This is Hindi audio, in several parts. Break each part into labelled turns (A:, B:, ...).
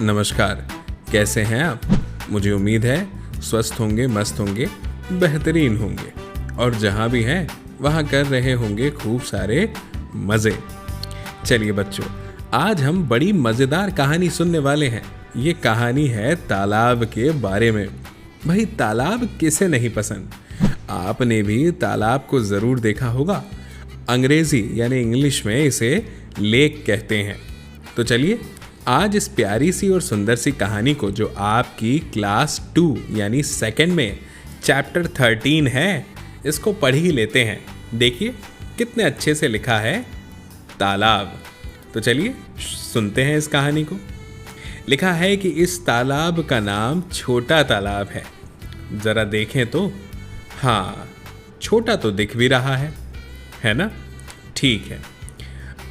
A: नमस्कार। कैसे हैं आप? मुझे उम्मीद है स्वस्थ होंगे, मस्त होंगे, बेहतरीन होंगे और जहाँ भी हैं वहाँ कर रहे होंगे खूब सारे मज़े। चलिए बच्चों, आज हम बड़ी मज़ेदार कहानी सुनने वाले हैं। ये कहानी है तालाब के बारे में। भाई, तालाब किसे नहीं पसंद? आपने भी तालाब को ज़रूर देखा होगा। अंग्रेज़ी यानी इंग्लिश में इसे लेक कहते हैं। तो चलिए आज इस प्यारी सी और सुंदर सी कहानी को, जो आपकी क्लास 2 यानी सेकंड में चैप्टर 13 है, इसको पढ़ ही लेते हैं। देखिए कितने अच्छे से लिखा है तालाब। तो चलिए सुनते हैं इस कहानी को। लिखा है कि इस तालाब का नाम छोटा तालाब है। ज़रा देखें तो, हाँ, छोटा तो दिख भी रहा है ना? ठीक है।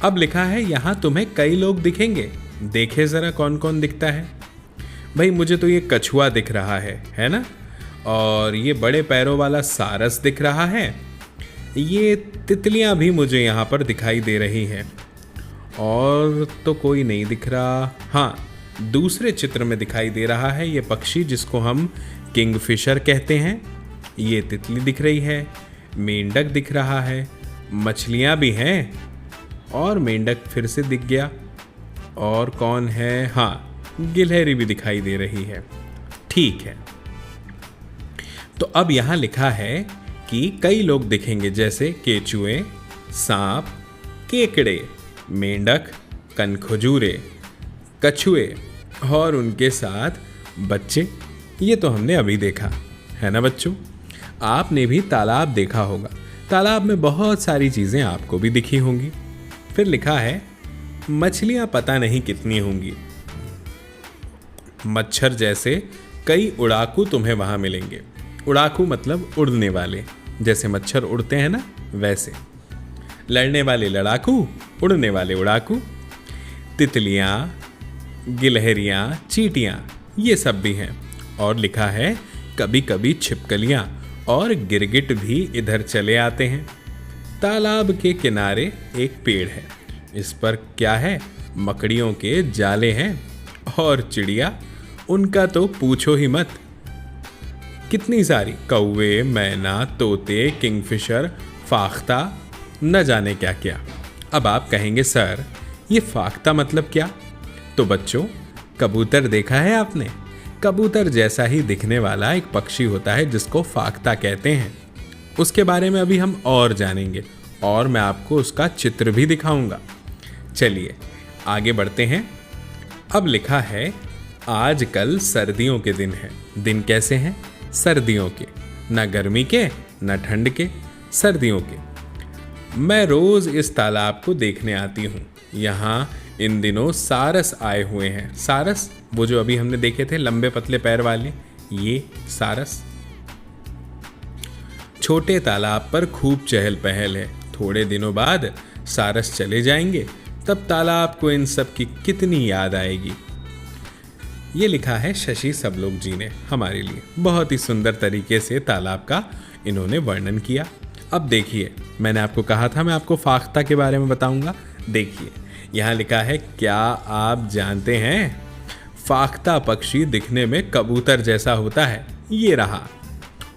A: अब लिखा है यहाँ तुम्हें कई लोग दिखेंगे। देखे ज़रा कौन कौन दिखता है। भाई, मुझे तो ये कछुआ दिख रहा है ना? और ये बड़े पैरों वाला सारस दिख रहा है। ये तितलियां भी मुझे यहाँ पर दिखाई दे रही हैं। और तो कोई नहीं दिख रहा। हाँ, दूसरे चित्र में दिखाई दे रहा है ये पक्षी जिसको हम किंगफिशर कहते हैं। ये तितली दिख रही है, मेंढक दिख रहा है, मछलियाँ भी हैं और मेंढक फिर से दिख गया। और कौन है? हाँ, गिलहरी भी दिखाई दे रही है। ठीक है। तो अब यहाँ लिखा है कि कई लोग दिखेंगे, जैसे केचुए, सांप, केकड़े, मेंढक, कनखजूरे, कछुए और उनके साथ बच्चे। ये तो हमने अभी देखा है ना बच्चों? आपने भी तालाब देखा होगा। तालाब में बहुत सारी चीज़ें आपको भी दिखी होंगी। फिर लिखा है मछलियां पता नहीं कितनी होंगी। मच्छर जैसे कई उड़ाकू तुम्हें वहां मिलेंगे। उड़ाकू मतलब उड़ने वाले, जैसे मच्छर उड़ते हैं ना, वैसे। लड़ने वाले लड़ाकू, उड़ने वाले उड़ाकू। तितलियां, गिलहरियां, चींटियां, ये सब भी हैं। और लिखा है कभी कभी छिपकलियां और गिरगिट भी इधर चले आते हैं। तालाब के किनारे एक पेड़ है। इस पर क्या है? मकड़ियों के जाले हैं। और चिड़िया, उनका तो पूछो ही मत। कितनी सारी, कौवे, मैना, तोते, किंगफिशर, फाख्ता, न जाने क्या क्या। अब आप कहेंगे सर, ये फाख्ता मतलब क्या? तो बच्चों, कबूतर देखा है आपने? कबूतर जैसा ही दिखने वाला एक पक्षी होता है जिसको फाख्ता कहते हैं। उसके बारे में अभी हम और जानेंगे और मैं आपको उसका चित्र भी दिखाऊंगा। चलिए आगे बढ़ते हैं। अब लिखा है आजकल सर्दियों के दिन हैं। दिन कैसे हैं? सर्दियों के, ना गर्मी के ना ठंड के, सर्दियों के। मैं रोज इस तालाब को देखने आती हूँ। यहाँ इन दिनों सारस आए हुए हैं। सारस, वो जो अभी हमने देखे थे, लंबे पतले पैर वाले, ये सारस। छोटे तालाब पर खूब चहल पहल है। थोड़े दिनों बाद सारस चले जाएंगे, तब तालाब को इन सब की कितनी याद आएगी। ये लिखा है शशि सबलोग जी ने हमारे लिए। बहुत ही सुंदर तरीके से तालाब का इन्होंने वर्णन किया। अब देखिए, मैंने आपको कहा था मैं आपको फाख्ता के बारे में बताऊंगा। देखिए यहाँ लिखा है, क्या आप जानते हैं फाख्ता पक्षी दिखने में कबूतर जैसा होता है? ये रहा।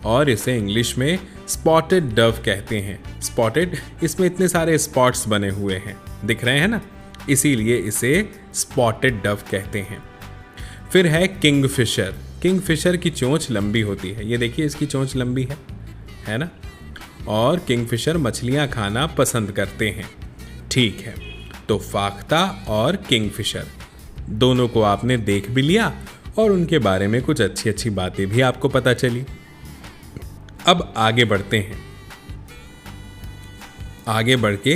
A: और इसे इंग्लिश में स्पॉटेड डव कहते हैं। स्पॉटेड, इसमें इतने सारे स्पॉट्स बने हुए हैं, दिख रहे हैं ना, इसीलिए इसे स्पॉटेड डव कहते हैं। फिर है किंगफिशर। किंगफिशर की चोंच लंबी होती है। ये देखिए, इसकी चोंच लंबी है ना? और किंगफिशर मछलियां खाना पसंद करते हैं। ठीक है, तो फाख्ता और किंगफिशर दोनों को आपने देख भी लिया और उनके बारे में कुछ अच्छी अच्छी बातें भी आपको पता चली। अब आगे बढ़ते हैं। आगे बढ़ के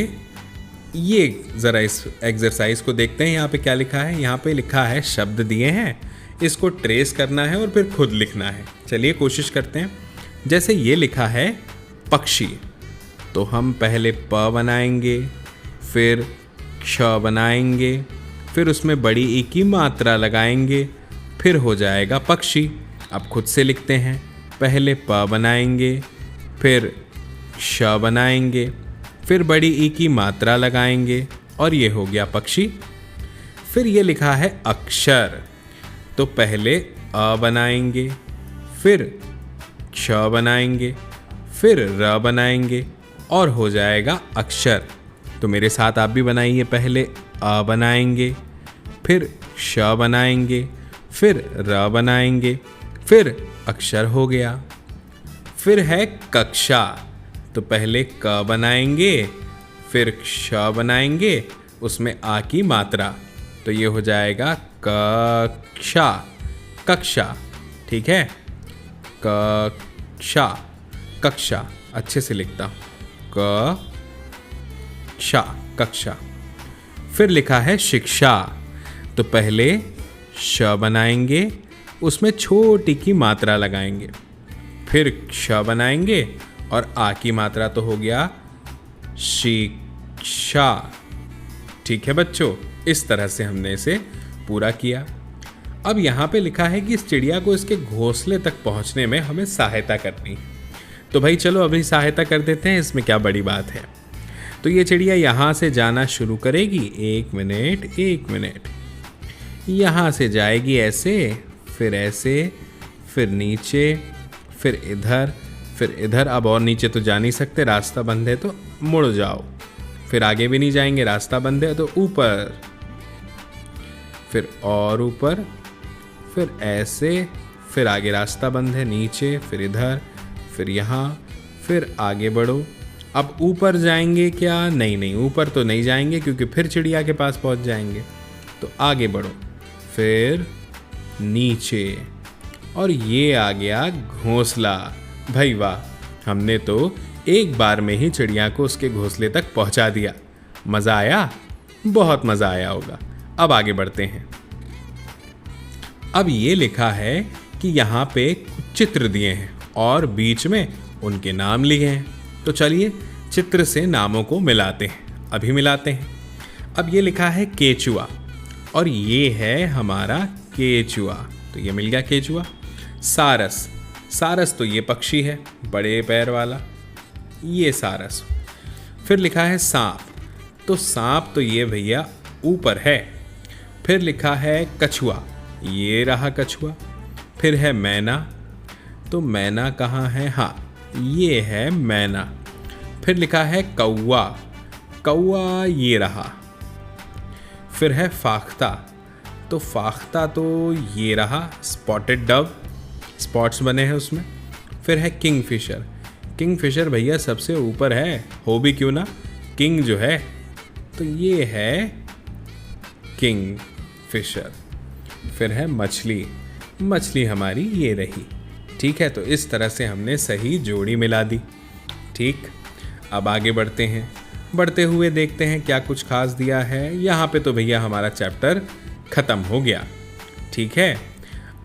A: ये ज़रा इस एक्सरसाइज को देखते हैं। यहाँ पे क्या लिखा है? यहाँ पे लिखा है शब्द दिए हैं, इसको ट्रेस करना है और फिर खुद लिखना है। चलिए कोशिश करते हैं। जैसे ये लिखा है पक्षी, तो हम पहले प बनाएंगे, फिर क्ष बनाएंगे, फिर उसमें बड़ी ई की मात्रा लगाएंगे, फिर हो जाएगा पक्षी। अब खुद से लिखते हैं। पहले प बनाएंगे, फिर क्ष बनाएंगे, फिर बड़ी ई की मात्रा लगाएंगे और ये हो गया पक्षी। फिर ये लिखा है अक्षर, तो पहले अ बनाएंगे, फिर क्ष बनाएंगे, फिर र बनाएंगे और हो जाएगा अक्षर। तो मेरे साथ आप भी बनाइए। पहले अ बनाएंगे, फिर क्ष बनाएंगे, फिर र बनाएंगे, फिर अक्षर हो गया। फिर है कक्षा। तो पहले क बनाएंगे, फिर क्ष बनाएंगे, उसमें आ की मात्रा, तो ये हो जाएगा कक्षा, कक्षा। ठीक है, कक्षा, कक्षा। अच्छे से लिखता हूँ, कक्षा, कक्षा। फिर लिखा है शिक्षा। तो पहले श बनाएंगे, उसमें छोटी की मात्रा लगाएंगे, फिर क्ष बनाएंगे और आ की मात्रा, तो हो गया शिक्षा। ठीक है बच्चों, इस तरह से हमने इसे पूरा किया। अब यहाँ पे लिखा है कि इस चिड़िया को इसके घोंसले तक पहुँचने में हमें सहायता करनी। तो भाई चलो अभी सहायता कर देते हैं, इसमें क्या बड़ी बात है। तो ये चिड़िया यहाँ से जाना शुरू करेगी, 1 मिनट 1 मिनट, यहाँ से जाएगी ऐसे, फिर ऐसे, फिर नीचे, फिर इधर। अब और नीचे तो जा नहीं सकते, रास्ता बंद है, तो मुड़ जाओ। फिर आगे भी नहीं जाएंगे, रास्ता बंद है, तो ऊपर, फिर और ऊपर, फिर ऐसे, फिर आगे रास्ता बंद है, नीचे, फिर इधर, फिर यहाँ, फिर आगे बढ़ो। अब ऊपर जाएंगे क्या? नहीं, ऊपर तो नहीं जाएंगे क्योंकि फिर चिड़िया के पास पहुँच जाएंगे। तो आगे बढ़ो, फिर नीचे, और ये आ गया घोंसला। भाई वाह, हमने तो एक बार में ही चिड़िया को उसके घोंसले तक पहुंचा दिया। मज़ा आया? बहुत मज़ा आया होगा। अब आगे बढ़ते हैं। अब ये लिखा है कि यहाँ पे चित्र दिए हैं और बीच में उनके नाम लिखे हैं। तो चलिए चित्र से नामों को मिलाते हैं, अभी मिलाते हैं। अब ये लिखा है केचुआ और ये है हमारा केचुआ, तो ये मिल गया केचुआ। सारस, सारस तो ये पक्षी है बड़े पैर वाला, ये सारस। फिर लिखा है सांप, तो सांप तो ये भैया ऊपर है। फिर लिखा है कछुआ, ये रहा कछुआ। फिर है मैना, तो मैना कहाँ है? हाँ, ये है मैना। फिर लिखा है कौवा, कौवा ये रहा। फिर है फाख्ता, तो फाख्ता तो ये रहा, स्पॉटेड डव, स्पॉट्स बने हैं उसमें। फिर है किंगफिशर, किंगफिशर भैया सबसे ऊपर है, हो भी क्यों ना, किंग जो है, तो ये है किंगफिशर। फिर है मछली, मछली हमारी ये रही। ठीक है, तो इस तरह से हमने सही जोड़ी मिला दी। ठीक, अब आगे बढ़ते हैं। बढ़ते हुए देखते हैं क्या कुछ खास दिया है। यहाँ पे तो भैया हमारा चैप्टर ख़त्म हो गया। ठीक है,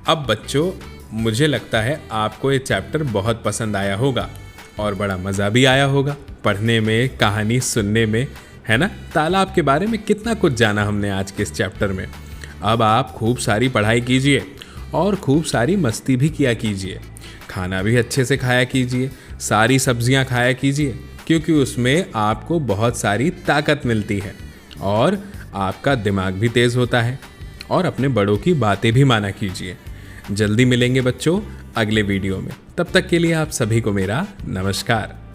A: अब बच्चों मुझे लगता है आपको ये चैप्टर बहुत पसंद आया होगा और बड़ा मज़ा भी आया होगा पढ़ने में, कहानी सुनने में, है ना। तालाब के बारे में कितना कुछ जाना हमने आज के इस चैप्टर में। अब आप खूब सारी पढ़ाई कीजिए और खूब सारी मस्ती भी किया कीजिए, खाना भी अच्छे से खाया कीजिए, सारी सब्जियां खाया कीजिए, क्योंकि उसमें आपको बहुत सारी ताकत मिलती है और आपका दिमाग भी तेज़ होता है। और अपने बड़ों की बातें भी माना कीजिए। जल्दी मिलेंगे बच्चों अगले वीडियो में, तब तक के लिए आप सभी को मेरा नमस्कार।